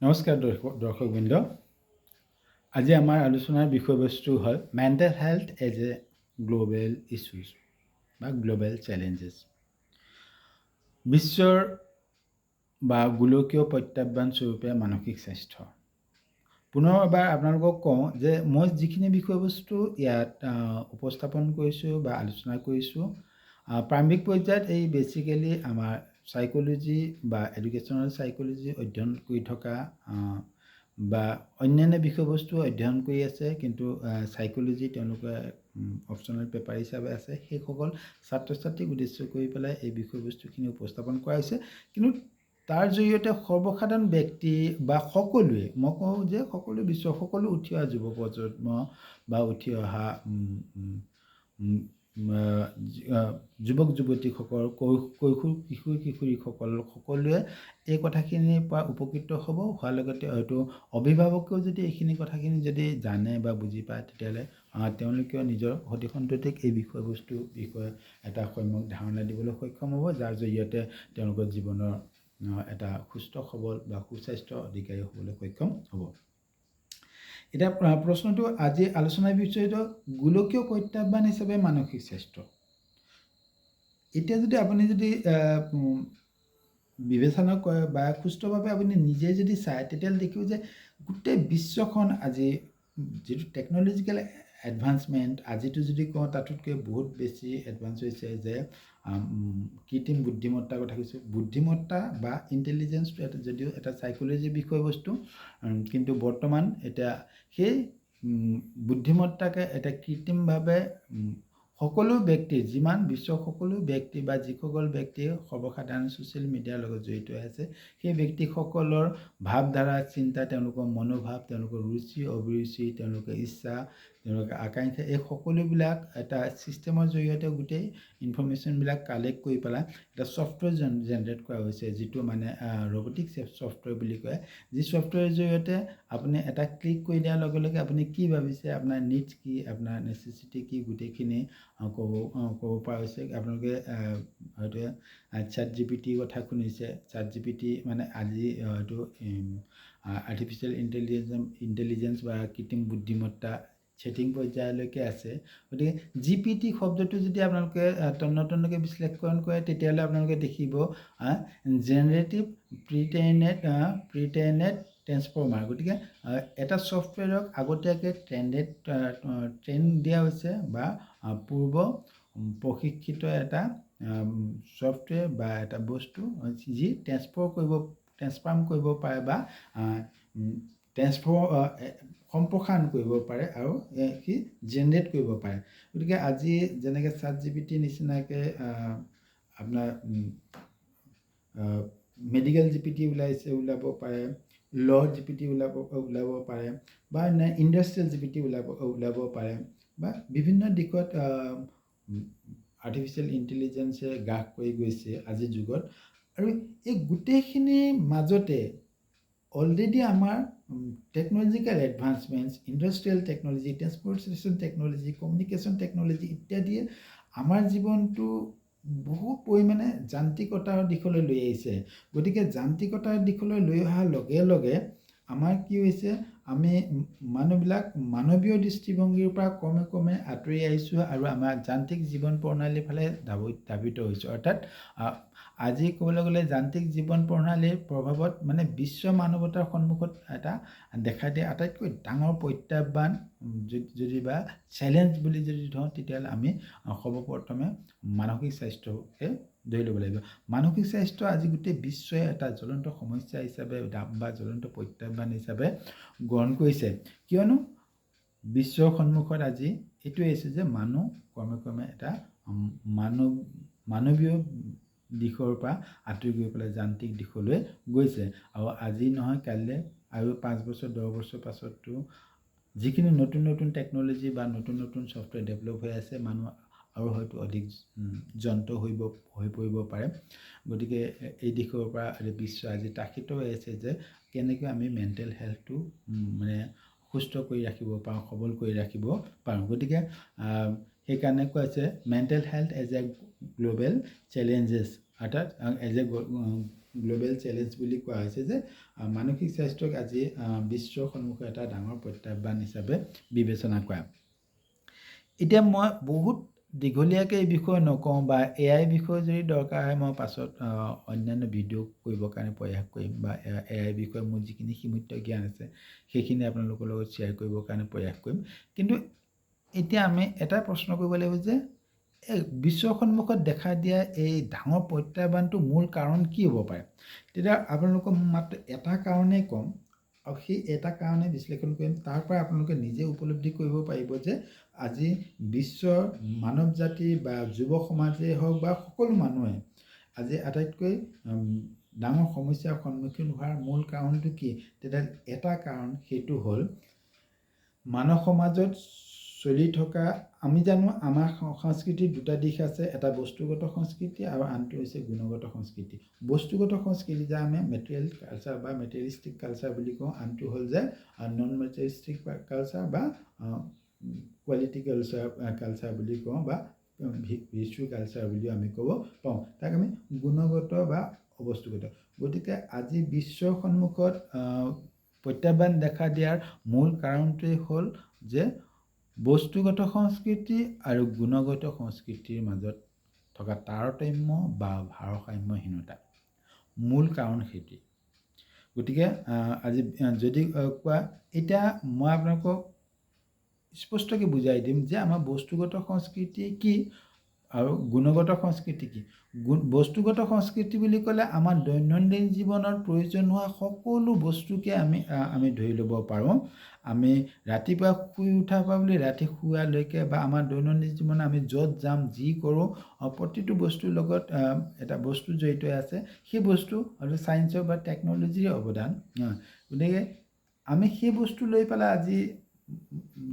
নমস্কাৰ দৰ্শকবৃন্দ। আজি আমাৰ আলোচনাৰ বিষয়বস্তু হ'ল mental health as a global issues বা গ্ল'বেল চেলেঞ্জেছ। বিশ্বৰ বা গোলকীয় প্ৰত্যাহ্বান স্বৰূপে মানসিক স্বাস্থ্য। পুনৰ এবাৰ আপোনালোকক কওঁ যে মই যিখিনি বিষয়বস্তু ইয়াত উপস্থাপন কৰিছোঁ বা আলোচনা কৰিছোঁ, প্ৰাৰম্ভিক পৰ্যায়ত এই বেচিকেলি আমাৰ চাইক'লজি বা এডুকেশ্যনেল চাইক'লজি অধ্যয়ন কৰি থকা বা অন্যান্য বিষয়বস্তু অধ্যয়ন কৰি আছে, কিন্তু চাইক'লজি তেওঁলোকে অপশ্যনেল পেপাৰ হিচাপে আছে, সেইসকল ছাত্ৰ ছাত্ৰীক উদ্দেশ্য কৰি পেলাই এই বিষয়বস্তুখিনি উপস্থাপন কৰা হৈছে। কিন্তু তাৰ জৰিয়তে সৰ্বসাধাৰণ ব্যক্তি বা সকলোৱে, মই কওঁ যে সকলো বিশ্বৰ সকলো উঠি অহা যুৱ প্ৰজন্ম বা উঠি অহা যুৱক যুৱতীসকল, কৈশোৰ কিশোৰ কিশোৰীসকল সকলোৱে এই কথাখিনিৰ পৰা উপকৃত হোৱাৰ লগতে হয়তো অভিভাৱকেও যদি এইখিনি কথাখিনি যদি জানে বা বুজি পায়, তেতিয়াহ'লে তেওঁলোকেও নিজৰ সতি সন্ততিক এই বিষয়বস্তুৰ বিষয়ে এটা সম্যক ধাৰণা দিবলৈ সক্ষম হ'ব, যাৰ জৰিয়তে তেওঁলোকৰ জীৱনৰ এটা সুস্থ সবল বা সুস্বাস্থ্য অধিকাৰী হ'বলৈ সক্ষম হ'ব। এতিয়া প্ৰশ্নটো আজি আলোচনাৰ বিষয়টো গোলকীয় প্ৰত্যাহ্বান হিচাপে মানসিক স্বাস্থ্য। এতিয়া যদি আপুনি যদি বিবেচনা কৰে বা সুস্থভাৱে আপুনি নিজে যদি চায়, তেতিয়াহ'লে দেখিব যে গোটেই বিশ্বখন আজি যিটো টেকন'লজিকেল এডভান্সমেণ্ট, আজিতো যদি কওঁ তাতোতকৈ বহুত বেছি এডভান্স হৈছে, যে কৃত্ৰিম বুদ্ধিমত্তাৰ কথা কৈছোঁ। বুদ্ধিমত্তা বা ইণ্টেলিজেঞ্চটো যদিও এটা চাইক'লজিৰ বিষয়বস্তু, কিন্তু বৰ্তমান এতিয়া সেই বুদ্ধিমত্তাকে এটা কৃত্ৰিমভাৱে সকলো ব্যক্তি, যিমান বিশ্বৰ সকলো ব্যক্তি বা যিসকল ব্যক্তিয়ে সৰ্বসাধাৰণ ছ'চিয়েল মিডিয়াৰ লগত জড়িত আছে, সেই ব্যক্তিসকলৰ ভাৱধাৰা, চিন্তা, তেওঁলোকৰ মনোভাৱ, তেওঁলোকৰ ৰুচি অভিৰুচি, তেওঁলোকৰ ইচ্ছা, তেওঁলোকৰ আকাংক্ষা, এই সকলোবিলাক এটা ছিষ্টেমৰ জৰিয়তে গোটেই ইনফৰ্মেশ্যনবিলাক কালেক্ট কৰি পেলাই এটা ছফ্টৱেৰ জেনেৰেট কৰা হৈছে, যিটো মানে ৰবটিক ছফ্টৱেৰ বুলি কয়। যি ছফ্টৱেৰৰ জৰিয়তে আপুনি এটা ক্লিক কৰি দিয়াৰ লগে লগে আপুনি কি ভাবিছে, আপোনাৰ নিডছ কি, আপোনাৰ নেচেচিটি কি, গোটেইখিনি ক'ব পৰা হৈছে। আপোনালোকে হয়তো ChatGPT কথা শুনিছে। ChatGPT মানে আজি হয়তো আৰ্টিফিচিয়েল ইণ্টেলিজেঞ্চ বা কৃত্ৰিম বুদ্ধিমত্তা ছেটিং পৰ্যায়লৈকে আছে। গতিকে GPT শব্দটো যদি আপোনালোকে তন্নতন্নকৈ বিশ্লেষণ কৰে, তেতিয়াহ'লে আপোনালোকে দেখিব জেনেৰেটিভ প্ৰিট্ৰেইনেড ট্ৰেন্সফৰ্মাৰ। গতিকে এটা ছফ্টৱেৰক আগতীয়াকৈ ট্ৰেইন দিয়া হৈছে বা পূৰ্ব প্ৰশিক্ষিত এটা ছফ্টৱেৰ বা এটা বস্তু, যি ট্ৰেন্সফৰ্ম কৰিব পাৰে বা সম্প্ৰসাৰণ কৰিব পাৰে আৰু সি জেনেৰেট কৰিব পাৰে। গতিকে আজি যেনেকৈ ChatGPT নিচিনাকৈ আপোনাৰ মেডিকেল GPT ওলাব পাৰে, GPT ওলাব পাৰে, বা ইণ্ডাষ্ট্ৰিয়েল GPT ওলাব পাৰে, বা বিভিন্ন দিশত আৰ্টিফিচিয়েল ইণ্টেলিজেঞ্চে গ্ৰাস কৰি গৈছে আজিৰ যুগত। আৰু এই গোটেইখিনিৰ মাজতে অলৰেডি আমাৰ technological advancements, industrial technology, transportation technology, communication technology ইত্যাদিয়ে আমাৰ জীৱনটো বহু পৰিমাণে যান্ত্ৰিকতাৰ দিশলৈ লৈ আহিছে। গতিকে যান্ত্ৰিকতাৰ দিশলৈ লৈ অহাৰ লগে লগে আমাৰ কি হৈছে, আমি মানুহবিলাক মানৱীয় দৃষ্টিভংগীৰ পৰা ক্ৰমে ক্ৰমে আঁতৰি আহিছোঁ আৰু আমাৰ যান্ত্ৰিক জীৱন প্ৰণালীৰ ফালে ধাৱিত হৈছোঁ। অৰ্থাৎ আজি ক'বলৈ গ'লে যান্ত্ৰিক জীৱন প্ৰণালীৰ প্ৰভাৱত মানে বিশ্ব মানৱতাৰ সন্মুখত এটা দেখা দিয়া আটাইতকৈ ডাঙৰ প্ৰত্যাহ্বান যদি বা চেলেঞ্জ বুলি যদি ধৰোঁ, তেতিয়াহ'লে আমি সৰ্বপ্ৰথমে মানসিক স্বাস্থ্যকে ধৰি ল'ব লাগিব। মানসিক স্বাস্থ্য আজি গোটেই বিশ্বই এটা জ্বলন্ত সমস্যা হিচাপে বা জ্বলন্ত প্ৰত্যাহ্বান হিচাপে গ্ৰহণ কৰিছে। কিয়নো বিশ্বৰ সন্মুখত আজি এইটোৱে আহিছে যে মানুহ ক্ৰমে ক্ৰমে এটা মানৱীয় দিশৰ পৰা আঁতৰি গৈ পেলাই যান্ত্ৰিক দিশলৈ গৈছে। আৰু আজি নহয় কাইলৈ আৰু 5 বছৰ 10 বছৰ পাছতো যিখিনি নতুন নতুন টেকন'লজি বা নতুন নতুন ছফ্টৱেৰ ডেভেলপ হৈ আছে, মানুহ আৰু হয়তো অধিক যন্ত্ৰ হৈ পৰিব পাৰে। গতিকে এই দিশৰ পৰা বিশ্ব আজি তাকিত হৈ আছে যে কেনেকৈ আমি মেণ্টেল হেল্থটো মানে সুস্থ কৰি ৰাখিব পাৰোঁ, সবল কৰি ৰাখিব পাৰোঁ। গতিকে সেইকাৰণে কোৱা হৈছে mental health as a global challenges, অৰ্থাৎ এজ এ গ্লোবেল চেলেঞ্জ বুলি কোৱা হৈছে যে মানসিক স্বাস্থ্যক আজি বিশ্বৰ সন্মুখত এটা ডাঙৰ প্ৰত্যাহ্বান হিচাপে বিবেচনা কৰা। এতিয়া মই বহুত দীঘলীয়াকৈ এই বিষয়ে নকওঁ বা AI বিষয়ে যদি দৰকাৰ হয় মই পাছত অন্যান্য ভিডিঅ' কৰিবৰ কাৰণে প্ৰয়াস কৰিম বা AI বিষয়ে মোৰ যিখিনি সীমিত জ্ঞান আছে সেইখিনি আপোনালোকৰ লগত শ্বেয়াৰ কৰিবৰ কাৰণে প্ৰয়াস কৰিম। কিন্তু এতিয়া আমি এটা প্ৰশ্ন কৰিব লাগিব যে এই বিশ্বৰ সন্মুখত দেখা দিয়া এই ডাঙৰ প্ৰত্যাহ্বানটোৰ মূল কাৰণ কি হ'ব পাৰে। তেতিয়া আপোনালোকক মাত্ৰ এটা কাৰণেই ক'ম আৰু সেই এটা কাৰণে বিশ্লেষণ কৰিম, তাৰ পৰা আপোনালোকে নিজে উপলব্ধি কৰিব পাৰিব যে আজি বিশ্বৰ মানৱ জাতি বা যুৱ সমাজেই হওক বা সকলো মানুহে আজি আটাইতকৈ ডাঙৰ সমস্যাৰ সন্মুখীন হোৱাৰ মূল কাৰণটো কি। তেতিয়া এটা কাৰণ সেইটো হ'ল মানৱ সমাজত চলি থকা, আমি জানো আমাৰ সংস্কৃতিৰ দুটা দিশ আছে, এটা বস্তুগত সংস্কৃতি আৰু আনটো হৈছে গুণগত সংস্কৃতি। বস্তুগত সংস্কৃতি যে আমি মেটেৰিয়েল কালচাৰ বা মেটেৰিয়েলিষ্টিক কালচাৰ বুলি কওঁ, আনটো হ'ল যে নন মেটেৰিয়েলিষ্টিক কালচাৰ বা কোৱালিটি কালচাৰ বুলি কওঁ বা ভিৰ্চুৱেল কালচাৰ বুলিও আমি ক'ব পাওঁ। তাক আমি গুণগত বা অবস্তুগত। গতিকে আজি বিশ্বৰ সন্মুখত প্ৰত্যাহ্বান দেখা দিয়াৰ মূল কাৰণটোৱেই হ'ল যে বস্তুগত সংস্কৃতি আৰু গুণগত সংস্কৃতিৰ মাজত থকা তাৰতম্য বা ভাৰসাম্যহীনতা মূল কাৰণ সেইটো। গতিকে আজি যদি কোৱা, এতিয়া মই আপোনালোকক স্পষ্টকৈ বুজাই দিম যে আমাৰ বস্তুগত সংস্কৃতি কি আৰু গুণগত সংস্কৃতি কি। বস্তুগত সংস্কৃতি বুলি ক'লে আমাৰ দৈনন্দিন জীৱনত প্ৰয়োজন হোৱা সকলো বস্তুকে আমি ধৰি ল'ব পাৰোঁ। আমি ৰাতিপুৱা শুই উঠাৰ পৰা বুলি ৰাতি শুৱালৈকে বা আমাৰ দৈনন্দিন জীৱনত আমি য'ত যাম যি কৰোঁ প্ৰতিটো বস্তুৰ লগত এটা বস্তু জড়িত আছে। সেই বস্তু আৰু ছায়েন্সৰ বা টেকন'লজিৰ অৱদান। গতিকে আমি সেই বস্তু লৈ পেলাই আজি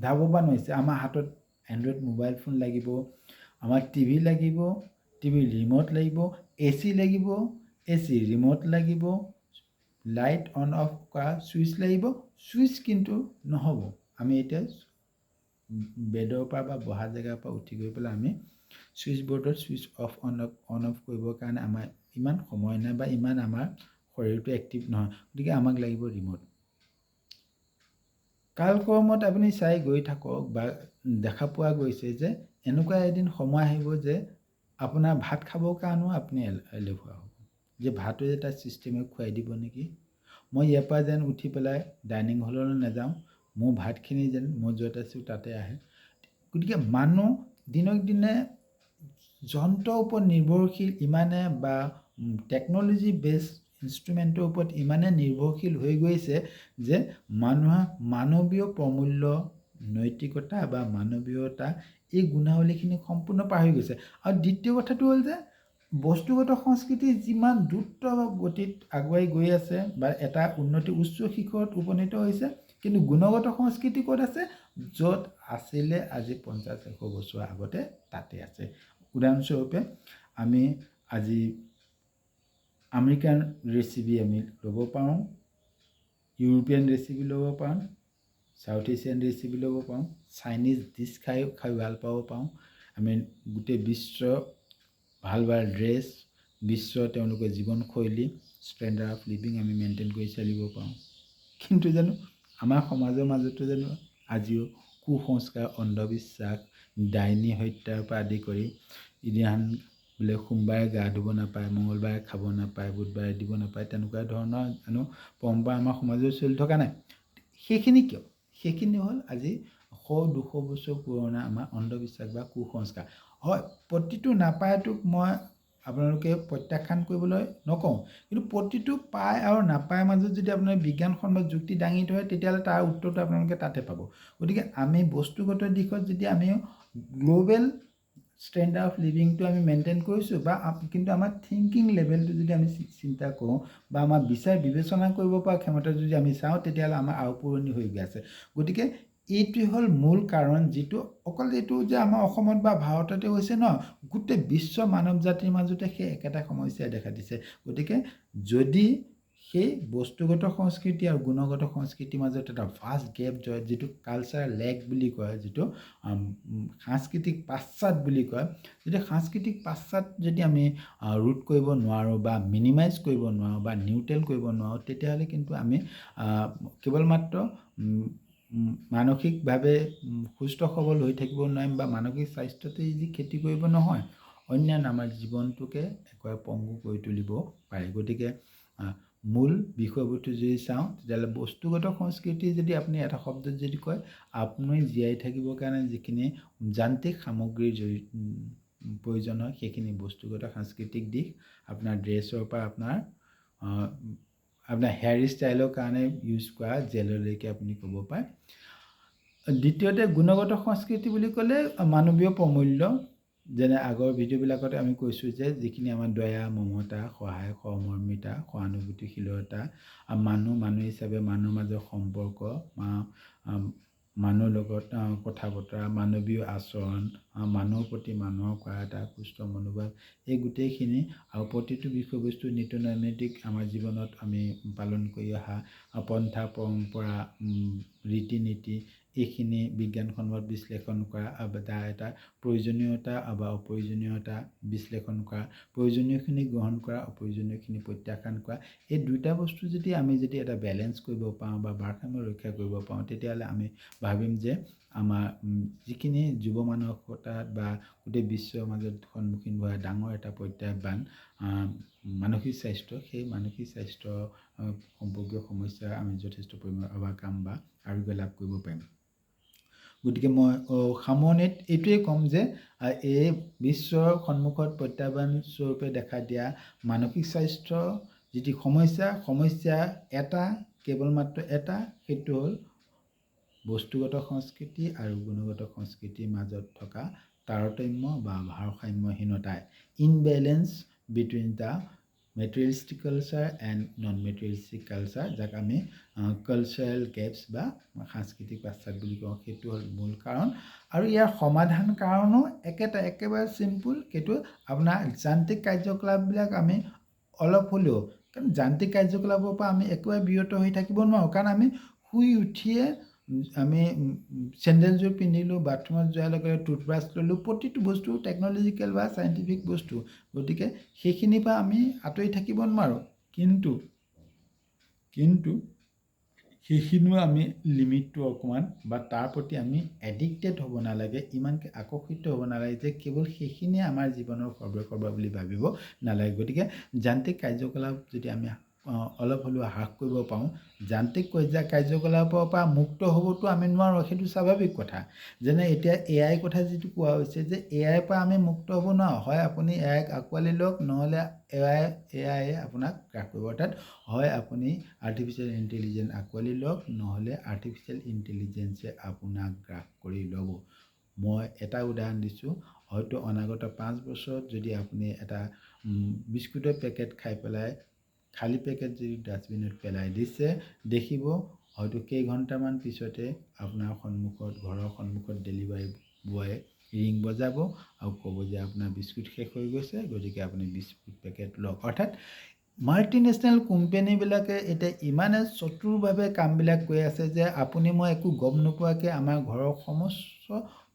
ধাৱবান হৈছে। আমাৰ হাতত এণ্ড্ৰইড মোবাইল ফোন লাগিব, আমাক টিভি লাগিব, টিভি ৰিম'ট লাগিব, AC লাগিব, AC ৰিম'ট লাগিব, লাইট অন অফ কৰা ছুইচ লাগিব। ছুইচ কিন্তু নহ'ব। আমি এতিয়া বেডৰ পৰা বা বহা জেগাৰ পৰা উঠি গৈ পেলাই আমি ছুইচ বৰ্ডত ছুইচ অন অফ কৰিবৰ কাৰণে আমাৰ ইমান সময় নাই বা ইমান আমাৰ শৰীৰটো এক্টিভ নহয়। গতিকে আমাক লাগিব ৰিম'ট। কালক্ৰমত আপুনি চাই গৈ থাকক বা দেখা পোৱা গৈছে যে এনেকুৱা এদিন সময় আহিব যে আপোনাৰ ভাত খাবৰ কাৰণেও আপুনি এলেহুৱা হ'ব, যে ভাতো এটা ছিষ্টেমে খুৱাই দিব নেকি। মই ইয়াৰ পৰা যেন উঠি পেলাই ডাইনিং হললৈ নাযাওঁ, মোৰ ভাতখিনি যেন মই য'ত আছোঁ তাতে আহে। গতিকে মানুহ দিনক দিনে যন্ত্ৰৰ ওপৰত নিৰ্ভৰশীল ইমানে বা টেকন'লজি বেছ ইনষ্ট্ৰুমেণ্টৰ ওপৰত ইমানে নিৰ্ভৰশীল হৈ গৈছে যে মানুহৰ মানৱীয় প্ৰমূল্য, নৈতিকতা বা মানৱীয়তা এই গুণাৱলীখিনি সম্পূৰ্ণ পাহৰি গৈছে। আৰু দ্বিতীয় কথাটো হ'ল যে বস্তুগত সংস্কৃতি যিমান দ্ৰুত গতিত আগুৱাই গৈ আছে বা এটা উন্নতি উচ্চ শিখৰত উপনীত হৈছে, কিন্তু গুণগত সংস্কৃতি ক'ত আছে? য'ত আছিলে আজি 50-100 বছৰ আগতে তাতে আছে। উদাহৰণস্বৰূপে আমি আজি আমেৰিকান ৰেচিপি আমি ল'ব পাৰোঁ, ইউৰোপিয়ান ৰেচিপি ল'ব পাৰোঁ, সাউথ এছিয়ান ৰেচিপি ল'ব পাৰোঁ, চাইনিজ ডিছ খাই ভাল পাব পাৰোঁ। আমি গোটেই বিশ্ব ভাল ভাল ড্ৰেছ, বিশ্ব তেওঁলোকৰ জীৱনশৈলী, ষ্টেণ্ডাৰ্ড অফ লিভিং আমি মেইনটেইন কৰি চলিব পাৰোঁ। কিন্তু জানো আমাৰ সমাজৰ মাজতো জানো আজিও কুসংস্কাৰ, অন্ধবিশ্বাস, ডাইনী হত্যাৰ পৰা আদি কৰি ইদিনাখন বোলে সোমবাৰে গা ধুব নাপায়, মঙলবাৰে খাব নাপায়, বুধবাৰে দিব নাপায়, তেনেকুৱা ধৰণৰ জানো পৰম্পৰা আমাৰ সমাজত চলি থকা নাই। সেইখিনি কিয়? সেইখিনি হ'ল আজি 100-200 বছৰ পুৰণা আমাৰ অন্ধবিশ্বাস বা কুসংস্কাৰ। হয়, প্ৰতিটো নাপায়টোক মই আপোনালোকে প্ৰত্যাখ্যান কৰিবলৈ নকওঁ, কিন্তু প্ৰতিটো পায় আৰু নাপায়ৰ মাজত যদি আপোনাৰ বিজ্ঞানসন্মত যুক্তি দাঙি ধৰে তেতিয়াহ'লে তাৰ উত্তৰটো আপোনালোকে তাতে পাব। গতিকে আমি বস্তুগত দিশত যদি আমি গ্ল'বেল ষ্টেণ্ডাৰ্ড অফ লিভিংটো আমি মেইনটেইন কৰিছোঁ বা কিন্তু আমাৰ থিংকিং লেভেলটো যদি আমি চিন্তা কৰোঁ বা আমাৰ বিচাৰ বিবেচনা কৰিব পৰা ক্ষমতা যদি আমি চাওঁ তেতিয়াহ'লে আমাৰ আওপুৰণি হৈ গৈ আছে। গতিকে এইটোৱে হ'ল মূল কাৰণ, যিটো অকল এইটো যে আমাৰ অসমত বা ভাৰততে হৈছে ন, গোটেই বিশ্ব মানৱ জাতিৰ মাজতে সেই একেটা সমস্যাই দেখা দিছে। গতিকে যদি সেই বস্তুগত সংস্কৃতি আৰু গুণগত সংস্কৃতিৰ মাজত এটা ভাষ্ট গেপ যিটো কালচাৰ লেগ বুলি কয়, যিটো সাংস্কৃতিক পাশ্চাত বুলি কয়। যদি সাংস্কৃতিক পাশ্চাত যদি আমি ৰোধ কৰিব নোৱাৰোঁ বা মিনিমাইজ কৰিব নোৱাৰোঁ বা নিউট্ৰেল কৰিব নোৱাৰোঁ, তেতিয়াহ'লে কিন্তু আমি কেৱল মাত্ৰ মানসিকভাৱে সুস্থ সবল হৈ থাকিব নোৱাৰিম বা মানসিক স্বাস্থ্যতে যি ক্ষতি কৰিব নহয়, অন্যান্য আমাৰ জীৱনটোকে একেবাৰে পংগু কৰি তুলিব পাৰে। গতিকে মূল বিষয়বস্তু যদি চাওঁ, তেতিয়াহ'লে বস্তুগত সংস্কৃতি যদি আপুনি এটা শব্দত যদি কয়, আপুনি জীয়াই থাকিবৰ কাৰণে যিখিনি যান্ত্ৰিক সামগ্ৰীৰ প্ৰয়োজন হয়, সেইখিনি বস্তুগত সাংস্কৃতিক দিশ, আপোনাৰ ড্ৰেছৰ পৰা আপোনাৰ হেয়াৰ ষ্টাইলৰ কাৰণে ইউজ কৰা জেললৈকে আপুনি ক'ব পাৰে। দ্বিতীয়তে গুণগত সংস্কৃতি বুলি ক'লে মানৱীয় প্ৰমূল্য, যেনে আগৰ ভিডিঅ'বিলাকতে আমি কৈছোঁ যে যিখিনি আমাৰ দয়া, মমতা, সহায়, সহমৰ্মিতা, সহানুভূতিশীলতা, মানুহ হিচাপে মানুহৰ মাজৰ সম্পৰ্ক, মানুহৰ লগত কথা বতৰা, মানৱীয় আচৰণ, মানুহৰ প্ৰতি মানুহৰ কৰা এটা সুস্থ মনোভাৱ, এই গোটেইখিনি আৰু প্ৰতিটো বিষয়বস্তু নীতি-নৈতিক আমাৰ জীৱনত আমি পালন কৰি অহা পন্থা পৰম্পৰা, ৰীতি নীতি, এইখিনি বিজ্ঞানসন্মত বিশ্লেষণ কৰা, তাৰ এটা প্ৰয়োজনীয়তা বা অপ্ৰয়োজনীয়তা বিশ্লেষণ কৰা, প্ৰয়োজনীয়খিনি গ্ৰহণ কৰা, অপ্ৰয়োজনীয়খিনি প্ৰত্যাখ্যান কৰা, এই দুটা বস্তু যদি আমি এটা বেলেঞ্চ কৰিব পাৰোঁ বা ভাৰসাম্য ৰক্ষা কৰিব পাৰোঁ, তেতিয়াহ'লে আমি ভাবিম যে আমাৰ যিখিনি যুৱ মানসিকতাত বা গোটেই বিশ্বৰ মাজত সন্মুখীন হোৱা ডাঙৰ এটা প্ৰত্যাহ্বান মানসিক স্বাস্থ্য, সেই মানসিক স্বাস্থ্য সম্পৰ্কীয় সমস্যা আমি যথেষ্ট পৰিমাণে অভাৰকাম বা আৰোগ্য লাভ কৰিব পাৰিম। গতিকে মই সামৰণিত এইটোৱে ক'ম যে এই বিশ্বৰ সন্মুখত প্ৰত্যাহ্বান স্বৰূপে দেখা দিয়া মানসিক স্বাস্থ্য যিটো সমস্যা এটা, কেৱল মাত্ৰ এটা, সেইটো হ'ল বস্তুগত সংস্কৃতি আৰু গুণগত সংস্কৃতিৰ মাজত থকা তাৰতম্য বা ভাৰসাম্যহীনতাই, imbalance between the materialistic culture and non materialistic culture, যাক আমি কালচাৰেল গেপছ বা সাংস্কৃতিক পাশ্চাত বুলি কওঁ, সেইটো হ'ল মূল কাৰণ। আৰু ইয়াৰ সমাধান কাৰণো একেবাৰে চিম্পুল, সেইটো আপোনাৰ যান্ত্ৰিক কাৰ্যকলাপবিলাক আমি অলপ হ'লেও, কাৰণ যান্ত্ৰিক কাৰ্যকলাপৰ পৰা আমি একেবাৰে বিৰত হৈ থাকিব নোৱাৰোঁ, কাৰণ আমি শুই উঠিয়ে আমি চেণ্ডেলযোৰ পিন্ধিলোঁ, বাথৰুমত যোৱাৰ লগে লগে টুথব্ৰাছ ল'লোঁ, প্ৰতিটো বস্তু টেকন'লজিকেল বা চাইণ্টিফিক বস্তু, গতিকে সেইখিনিৰ পৰা আমি আঁতৰি থাকিব নোৱাৰোঁ। কিন্তু সেইখিনিও আমি লিমিটটো অকণমান বা তাৰ প্ৰতি আমি এডিক্টেড হ'ব নালাগে, ইমানকৈ আকৰ্ষিত হ'ব নালাগে যে কেৱল সেইখিনিয়ে আমাৰ জীৱনৰ সৰ্বসৰ্বা বুলি ভাবিব নালাগে। গতিকে যান্ত্ৰিক কাৰ্যকলাপ যদি আমি অলপ হ'লেও হ্ৰাস কৰিব পাৰোঁ, যান্ত্ৰিক কাৰ্যকলাপৰ পৰা মুক্ত হ'বতো আমি নোৱাৰোঁ, সেইটো স্বাভাৱিক কথা। যেনে এতিয়া AI কথা যিটো কোৱা হৈছে যে AIৰ পৰা আমি মুক্ত হ'ব নোৱাৰোঁ, হয় আপুনি AIক আঁকোৱালি লওক, নহ'লে AI আপোনাক গ্ৰাস কৰিব। অৰ্থাৎ হয় আপুনি আৰ্টিফিচিয়েল ইণ্টেলিজেঞ্চ আঁকোৱালি লওক, নহ'লে আৰ্টিফিচিয়েল ইণ্টেলিজেঞ্চে আপোনাক গ্ৰাস কৰি ল'ব। মই এটা উদাহৰণ দিছোঁ, হয়তো অনাগত 5 বছৰত যদি আপুনি এটা বিস্কুটৰ পেকেট খাই পেলাই খালী পেকেট যদি ডাষ্টবিনত পেলাই দিছে, দেখিব হয়তো কেইঘণ্টামান পিছতে আপোনাৰ ঘৰৰ সন্মুখত ডেলিভাৰী বয়ে ৰিং বজাব আৰু ক'ব যে আপোনাৰ বিস্কুট শেষ হৈ গৈছে, গতিকে আপুনি বিস্কুট পেকেট লওক। অৰ্থাৎ মাল্টিনেশ্যনেল কোম্পানীবিলাকে এতিয়া ইমানে চতুৰভাৱে কামবিলাক কৰি আছে যে আপুনি মই একো গম নোপোৱাকৈ আমাৰ ঘৰৰ সমস্ত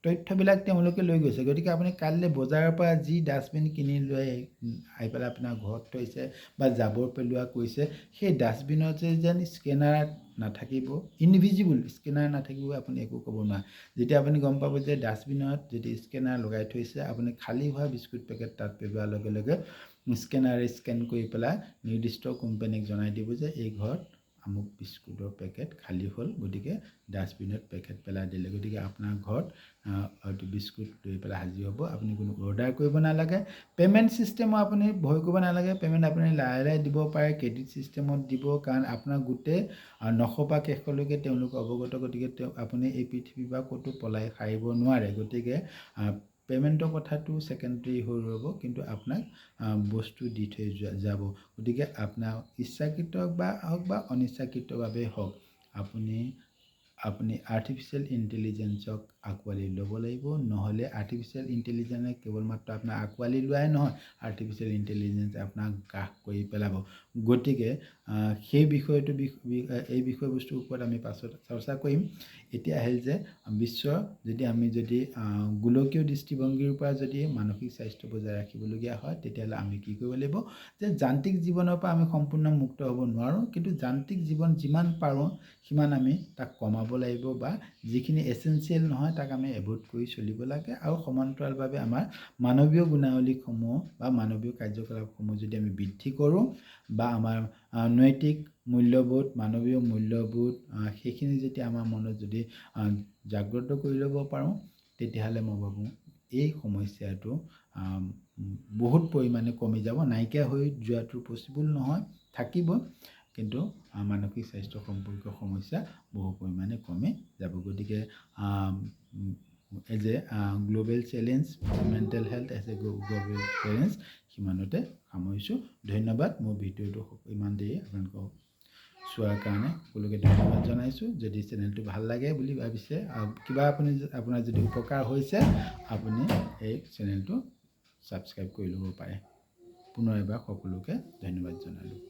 তথ্যবিলাক তেওঁলোকে লৈ গৈছে। গতিকে আপুনি কাইলৈ বজাৰৰ পৰা যি ডাষ্টবিন কিনি লৈ আহি পেলাই আপোনাৰ ঘৰত থৈছে বা জাবৰ পেলোৱা কৰিছে, সেই ডাষ্টবিনত যেন স্কেনাৰ নাথাকিব, ইনভিজিবল স্কেনাৰ নাথাকিব, আপুনি একো ক'ব নোৱাৰে। যেতিয়া আপুনি গম পাব যে ডাষ্টবিনত যদি স্কেনাৰ লগাই থৈছে, আপুনি খালী হোৱা বিস্কুট পেকেট তাত পেলোৱাৰ লগে লগে স্কেনাৰে স্কেন কৰি পেলাই নিৰ্দিষ্ট কোম্পানীক জনাই দিব যে এই ঘৰত আমুক বিস্কুটৰ পেকেট খালী হ'ল, গতিকে ডাষ্টবিনত পেকেট পেলাই দিলে। গতিকে আপোনাৰ ঘৰত হয়তো বিস্কুট লৈ পেলাই হাজিৰ হ'ব। আপুনি কোনো অৰ্ডাৰ কৰিব নালাগে, পে'মেণ্ট ছিষ্টেমো আপুনি ভয় কৰিব নালাগে, পে'মেণ্ট আপুনি লাহে দিব পাৰে, ক্ৰেডিট ছিষ্টেমত দিব, কাৰণ আপোনাৰ গোটেই 900 পৰা শেষলৈকে তেওঁলোক অৱগত। গতিকে আপুনি এই পৃথিৱীৰ পৰা ক'তো পলাই সাৰিব নোৱাৰে। গতিকে পে'মেণ্টৰ কথাটো ছেকেণ্ডেৰী হৈ ৰ'ব, কিন্তু আপোনাক বস্তু দি থৈ যাব। গতিকে আপোনাৰ ইচ্ছাকৃত হওক বা অনিচ্ছাকৃতভাৱে হওক, আপুনি আৰ্টিফিচিয়েল ইণ্টেলিজেঞ্চক আঁকোৱালি ল'ব লাগিব নহ'লে আৰ্টিফিচিয়েল ইণ্টেলিজেন্সে কেৱল মাত্ৰ আপোনাৰ আঁকোৱালি লোৱাই নহয় আৰ্টিফিচিয়েল ইণ্টেলিজেন্সে আপোনাক গ্ৰাস কৰি পেলাব গতিকে সেই বিষয়টো এই বিষয়বস্তুৰ ওপৰত আমি পাছত চৰ্চা কৰিম এতিয়া আহিল যে বিশ্ব যদি আমি গোলকীয় দৃষ্টিভংগীৰ পৰা যদি মানসিক স্বাস্থ্য বজাই ৰাখিবলগীয়া হয় তেতিয়াহ'লে আমি কি কৰিব লাগিব যে যান্ত্ৰিক জীৱনৰ পৰা আমি সম্পূৰ্ণ মুক্ত হ'ব নোৱাৰোঁ কিন্তু যান্ত্ৰিক জীৱন যিমান পাৰোঁ সিমান আমি তাক কমাব লাগিব বা যিখিনি এসেনচিয়েল নহয় তাক আমি এভয়েড কৰি চলিব লাগে আৰু সমান্তৰালভাৱে আমাৰ মানৱীয় গুণাৱলীসমূহ বা মানৱীয় কাৰ্যকলাপসমূহ যদি আমি বৃদ্ধি কৰোঁ বা আমাৰ নৈতিক মূল্যবোধ মানৱীয় মূল্যবোধ সেইখিনি যেতিয়া আমাৰ মনত যদি জাগ্ৰত কৰি ল'ব পাৰোঁ তেতিয়াহ'লে মই ভাবোঁ এই সমস্যাটো বহুত পৰিমাণে কমি যাব নাইকিয়া হৈ যোৱাটো পচিবল নহয় থাকিব কিন্তু মানসিক স্বাস্থ্য সম্পৰ্কীয় সমস্যা বহু পৰিমাণে কমি যাব গতিকে as a global challenge mental health as a global challenge সিমানতে সামৰিছোঁ ধন্যবাদ মোৰ ভিডিঅ'টো ইমান দেৰি আপোনালোকক চোৱাৰ কাৰণে সকলোকে ধন্যবাদ জনাইছোঁ যদি চেনেলটো ভাল লাগে বুলি ভাবিছে কিবা আপোনাৰ যদি উপকাৰ হৈছে আপুনি এই চেনেলটো ছাবস্ক্ৰাইব কৰি ল'ব পাৰে পুনৰ এবাৰ সকলোকে ধন্যবাদ জনালোঁ